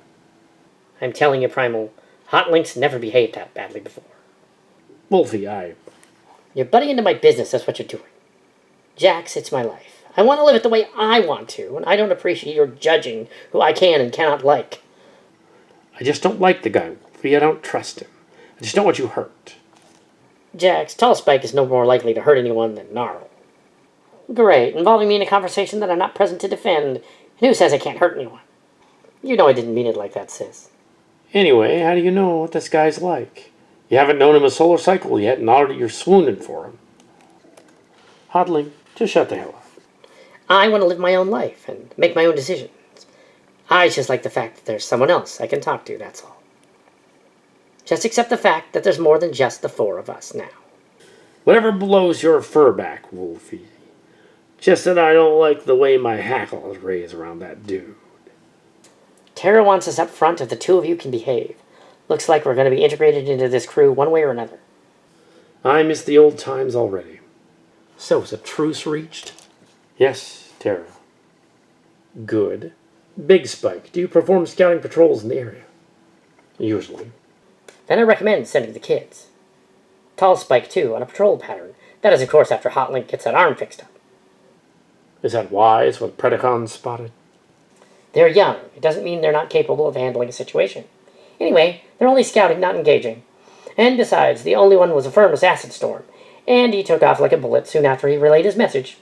I'm telling you, Primal, Hotlink's never behaved that badly before. Wolfie, You're butting into my business, that's what you're doing. Jax, it's my life. I want to live it the way I want to, and I don't appreciate your judging who I can and cannot like. I just don't like the guy, Wolfie. I don't trust him. I just don't want you hurt. Jax, Tall Spike is no more likely to hurt anyone than Gnarl. Great, involving me in a conversation that I'm not present to defend. And who says I can't hurt anyone? You know I didn't mean it like that, sis. Anyway, how do you know what this guy's like? You haven't known him a solar cycle yet, and already you're swooning for him. Hodling, just shut the hell up. I want to live my own life and make my own decisions. I just like the fact that there's someone else I can talk to, that's all. Just accept the fact that there's more than just the 4 of us now. Whatever blows your fur back, Wolfie. Just that I don't like the way my hackle is raised around that dude. Terra wants us up front if the 2 of you can behave. Looks like we're going to be integrated into this crew one way or another. I miss the old times already. So, is a truce reached? Yes, Terra. Good. Big Spike, do you perform scouting patrols in the area? Usually. Then I recommend sending the kids. Tall Spike, too, on a patrol pattern. That is, of course, after Hotlink gets that arm fixed up. Is that wise, what Predacons spotted? They're young. It doesn't mean they're not capable of handling a situation. Anyway, they're only scouting, not engaging. And besides, the only one was affirmed was Acid Storm, and he took off like a bullet soon after he relayed his message.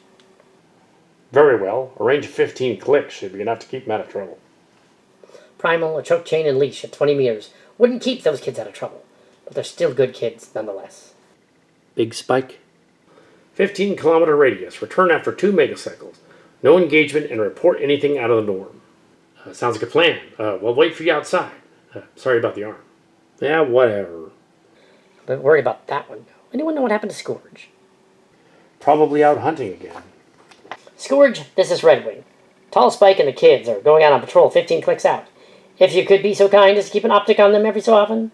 Very well. A range of 15 clicks should be enough to keep him out of trouble. Primal, a choke chain, and leash at 20 meters wouldn't keep those kids out of trouble, but they're still good kids nonetheless. Big Spike? 15-kilometer radius. Return after 2 megacycles. No engagement and report anything out of the norm. Sounds like a plan. We'll wait for you outside. Sorry about the arm. Yeah, whatever. But worry about that one, though. Anyone know what happened to Scourge? Probably out hunting again. Scourge, this is Red Wing. Tall Spike and the kids are going out on patrol 15 clicks out. If you could be so kind as to keep an optic on them every so often.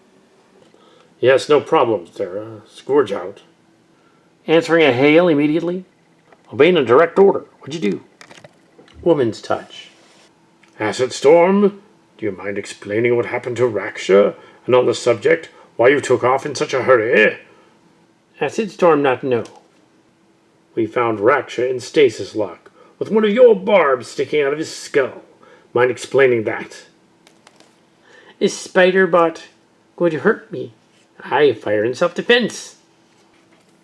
Yes, no problem, Sarah. Scourge out. Answering a hail immediately. Obeying a direct order. What'd you do? Woman's touch. Acid Storm, do you mind explaining what happened to Raksha? And on the subject, why you took off in such a hurry? Acid Storm not know. We found Raksha in stasis lock, with one of your barbs sticking out of his skull. Mind explaining that? Is Spider-Bot going to hurt me? I fire in self-defense.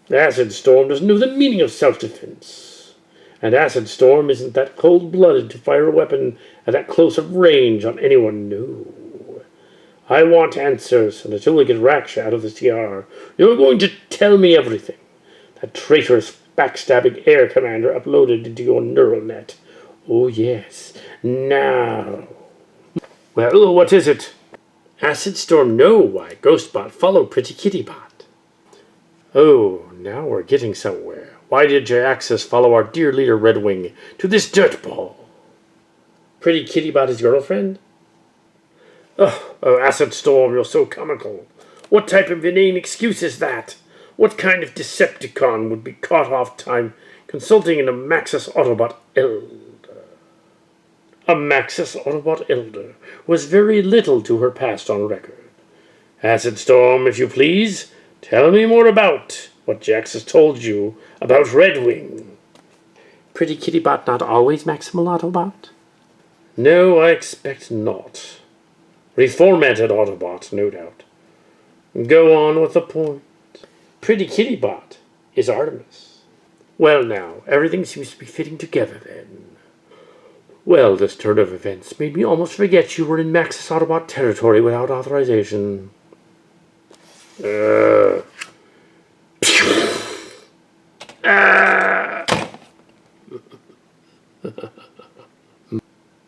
Acid Storm doesn't know the meaning of self-defense. And Acid Storm isn't that cold-blooded to fire a weapon at that close of range on anyone new. I want answers, and until we get Raksha out of the CR, you're going to tell me everything. That traitorous backstabbing air commander uploaded into your neural net. Oh, yes. Now. Well, what is it? Acid Storm know why Ghostbot followed Pretty Kitty Bot. Oh, now we're getting somewhere. Why did Jyaxus follow our dear leader Redwing to this dirtball? Pretty Kitty Bot his girlfriend? Oh, Acid Storm, you're so comical. What type of inane excuse is that? What kind of Decepticon would be caught off time consulting in a Maxis Autobot Elder? A Maxis Autobot Elder was very little to her past on record. Acid Storm, if you please, tell me more about what Jax has told you about Redwing. Pretty Kitty Bot not always Maximal Autobot? No, I expect not. Reformatted Autobot, no doubt. Go on with the point. Pretty Kitty Bot is Artemis. Well now, everything seems to be fitting together then. Well, this turn of events made me almost forget you were in Maxis Autobot territory without authorization.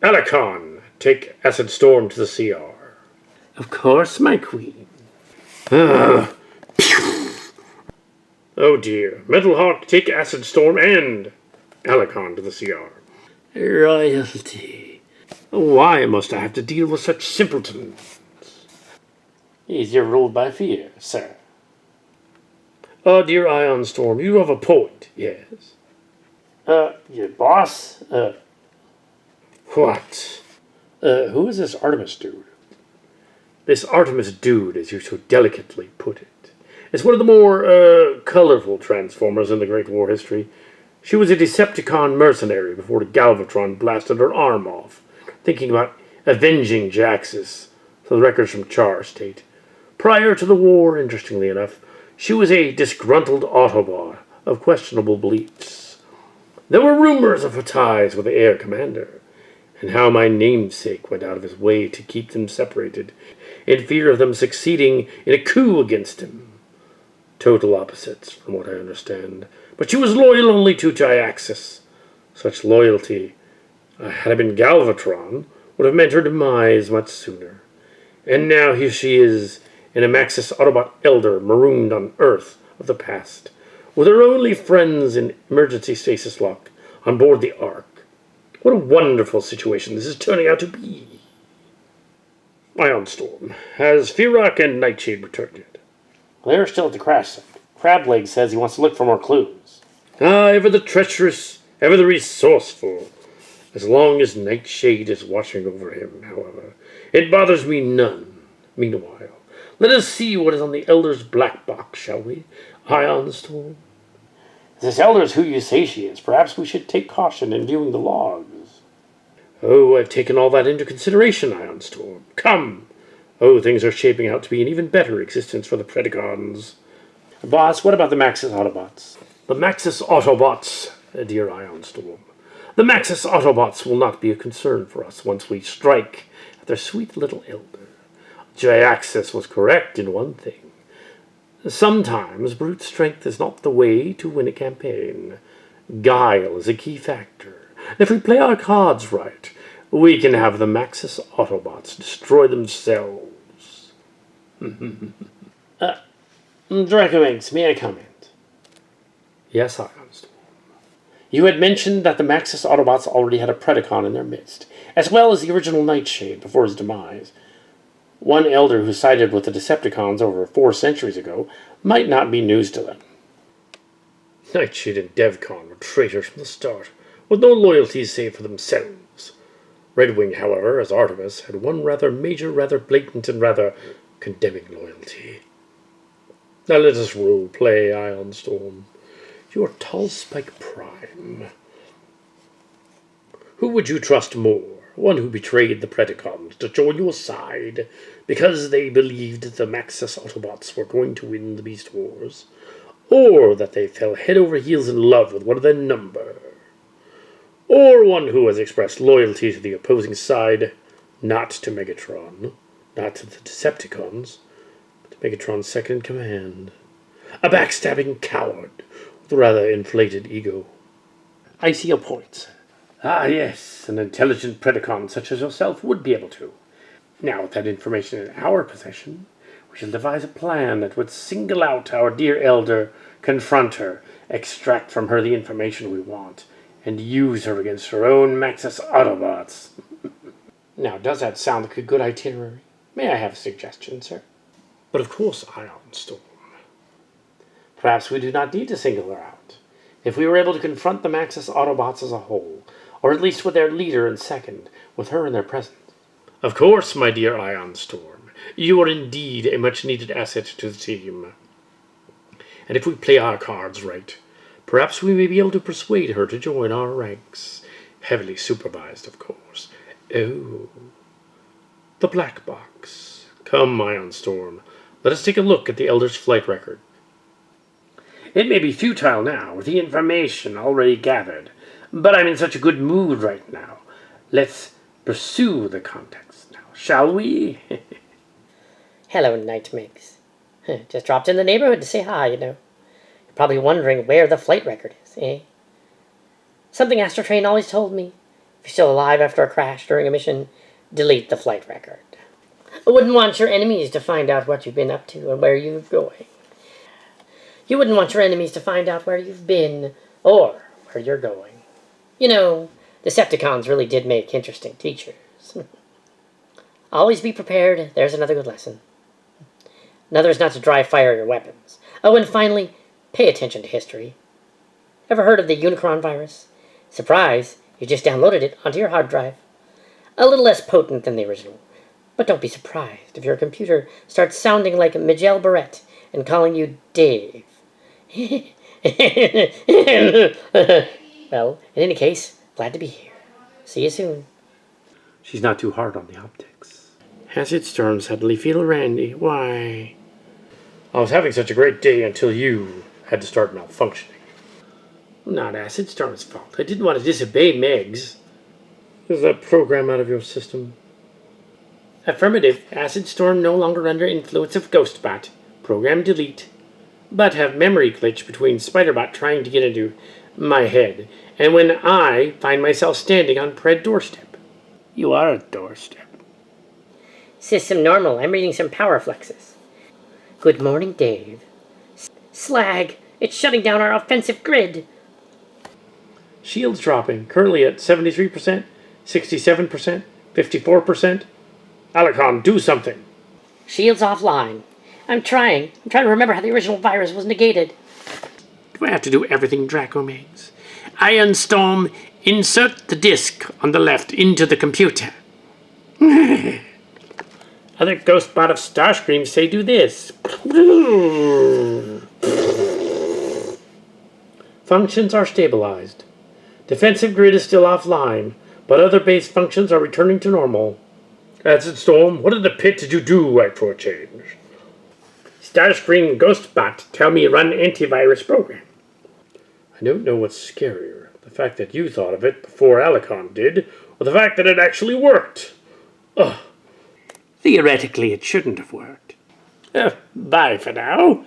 Alicon, take Acid Storm to the CR. Of course, my queen. Oh dear. Metal Hawk, take Acid Storm and Alicon to the CR. Royalty. Why must I have to deal with such simpletons? Easier ruled by fear, sir. Oh, dear Ion Storm, you have a point, yes. Your boss? What? Who is this Artemis dude? This Artemis dude, as you so delicately put it, is one of the more, colorful Transformers in the Great War history. She was a Decepticon mercenary before the Galvatron blasted her arm off, thinking about avenging Jyaxus, so the records from Char state. Prior to the war, interestingly enough, she was a disgruntled Autobot of questionable beliefs. There were rumors of her ties with the Air Commander, and how my namesake went out of his way to keep them separated, in fear of them succeeding in a coup against him. Total opposites, from what I understand. But she was loyal only to Jyaxus. Such loyalty, had I been Galvatron, would have meant her demise much sooner. And now here she is, in a Maxis Autobot Elder marooned on Earth of the past, with her only friends in emergency stasis lock on board the Ark. What a wonderful situation this is turning out to be. Ion Storm, has Ferak and Nightshade returned yet? They're still at the crash site. Crableg says he wants to look for more clues. Ever the treacherous, ever the resourceful. As long as Nightshade is watching over him, however, it bothers me none. Meanwhile, let us see what is on the Elder's black box, shall we? Ion Storm. If this Elder is who you say she is, perhaps we should take caution in viewing the logs. Oh, I've taken all that into consideration, Ion Storm. Come! Oh, things are shaping out to be an even better existence for the Predacons. Boss, what about the Maxis Autobots? The Maxis Autobots, dear Ion Storm. The Maxis Autobots will not be a concern for us once we strike at their sweet little Elder. Jyaxus was correct in one thing. Sometimes brute strength is not the way to win a campaign. Guile is a key factor. If we play our cards right, we can have the Maxis Autobots destroy themselves. Draco Eggs, may I comment? Yes, Ion Storm. You had mentioned that the Maxis Autobots already had a Predacon in their midst, as well as the original Nightshade before his demise. One Elder who sided with the Decepticons over 4 centuries ago might not be news to them. Nightshade and Devcon were traitors from the start, with no loyalties save for themselves. Redwing, however, as Artemis, had one rather major, rather blatant, and rather condemning loyalty. Now let us role-play, Ion Storm. You are Spike Prime. Who would you trust more? One who betrayed the Predacons to join your side because they believed the Maxis Autobots were going to win the Beast Wars, or that they fell head over heels in love with one of their number, or one who has expressed loyalty to the opposing side, not to Megatron, not to the Decepticons, but to Megatron's second in command. A backstabbing coward with a rather inflated ego. I see your point. Ah, yes, an intelligent Predacon such as yourself would be able to. Now, with that information in our possession, we shall devise a plan that would single out our dear elder, confront her, extract from her the information we want, and use her against her own Maxis Autobots. Now, does that sound like a good itinerary? May I have a suggestion, sir? But of course, Ion Storm. Perhaps we do not need to single her out. If we were able to confront the Maxis Autobots as a whole, or at least with their leader and second, with her in their presence. Of course, my dear Ion Storm, you are indeed a much-needed asset to the team. And if we play our cards right, perhaps we may be able to persuade her to join our ranks. Heavily supervised, of course. Oh, the black box. Come, Ion Storm, let us take a look at the Elder's flight record. It may be futile now, with the information already gathered, but I'm in such a good mood right now. Let's pursue the context now, shall we? Hello, Night Migs. Just dropped in the neighborhood to say hi, you know. You're probably wondering where the flight record is, eh? Something Astrotrain always told me. If you're still alive after a crash during a mission, delete the flight record. I wouldn't want your enemies to find out what you've been up to and where you're going. You wouldn't want your enemies to find out where you've been or where you're going. You know, Decepticons really did make interesting teachers. Always be prepared. There's another good lesson. Another is not to dry fire your weapons. Oh, and finally, pay attention to history. Ever heard of the Unicron virus? Surprise, you just downloaded it onto your hard drive. A little less potent than the original. But don't be surprised if your computer starts sounding like Miguel Barrett and calling you Dave. Well, in any case, glad to be here. See you soon. She's not too hard on the optics. Acid Storm suddenly feel randy. Why? I was having such a great day until you had to start malfunctioning. Not Acid Storm's fault. I didn't want to disobey Megs. Is that program out of your system? Affirmative. Acid Storm no longer under influence of Ghostbot. Program delete. But have memory glitch between Spiderbot trying to get into my head, and when I find myself standing on Pred doorstep. You are a doorstep. System normal. I'm reading some power flexes. Good morning, Dave. Slag! It's shutting down our offensive grid. Shields dropping, currently at 73%, 67%, 54%. Alicon, do something. Shields offline. I'm trying to remember how the original virus was negated. Do I have to do everything, Dracomegs? Ion Storm, insert the disk on the left into the computer. Other Ghostbot of Starscream say do this. Functions are stabilized. Defensive grid is still offline, but other base functions are returning to normal. Acid Storm, what in the pit did you do right for a change? Starscream Ghostbot, tell me run antivirus program. I don't know what's scarier, the fact that you thought of it before Alicon did, or the fact that it actually worked. Ugh. Theoretically, it shouldn't have worked. Bye for now.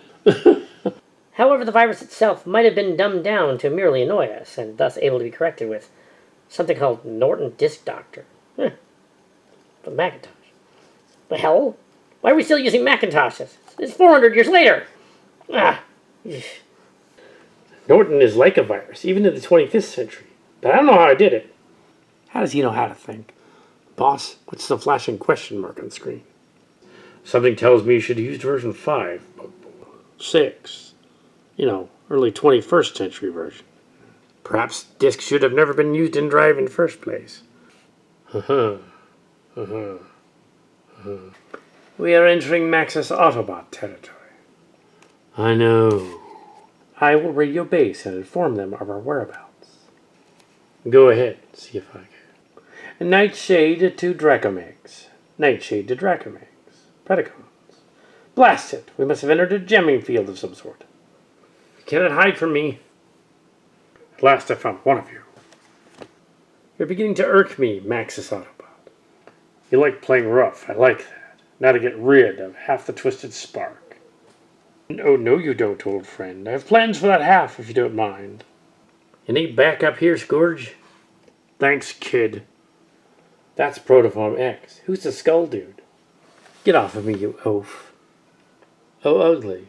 However, the virus itself might have been dumbed down to merely annoy us, and thus able to be corrected with something called Norton Disk Doctor. For Macintosh. The hell? Why are we still using Macintoshes? It's 400 years later. Norton is like a virus, even in the 25th century. But I don't know how I did it. How does he know how to think? Boss, what's the flashing question mark on the screen? Something tells me you should have used version 5. 6. You know, early 21st century version. Perhaps disks should have never been used in drive in the first place. We are entering Maxis Autobot territory. I know. I will radio base and inform them of our whereabouts. Go ahead, see if I can. Nightshade to Dracomegs. Nightshade to Dracomegs. Predacons. Blast it! We must have entered a jamming field of some sort. You cannot hide from me. At last I found one of you. You're beginning to irk me, Maxis Autobot. You like playing rough. I like that. Now to get rid of half the twisted spark. Oh, no you don't, old friend. I have plans for that half, if you don't mind. You need backup here, Scourge? Thanks, kid. That's Protoform X. Who's the skull dude? Get off of me, you oaf. Oh, ugly.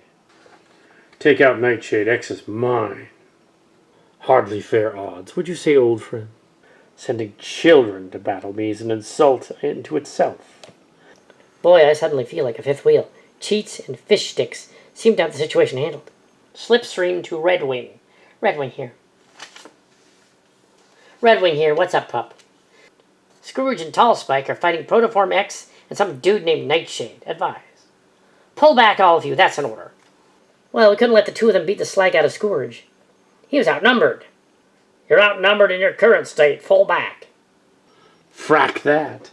Take out Nightshade. X is mine. Hardly fair odds, would you say, old friend? Sending children to battle me is an insult into itself. Boy, I suddenly feel like a fifth wheel. Cheats and fish sticks seem to have the situation handled. Slipstream to Redwing. Redwing here. Redwing here, what's up, pup? Scourge and Tall Spike are fighting Protoform X and some dude named Nightshade. Advise. Pull back, all of you, that's an order. Well, we couldn't let the two of them beat the slag out of Scourge. He was outnumbered. You're outnumbered in your current state. Fall back. Frack that.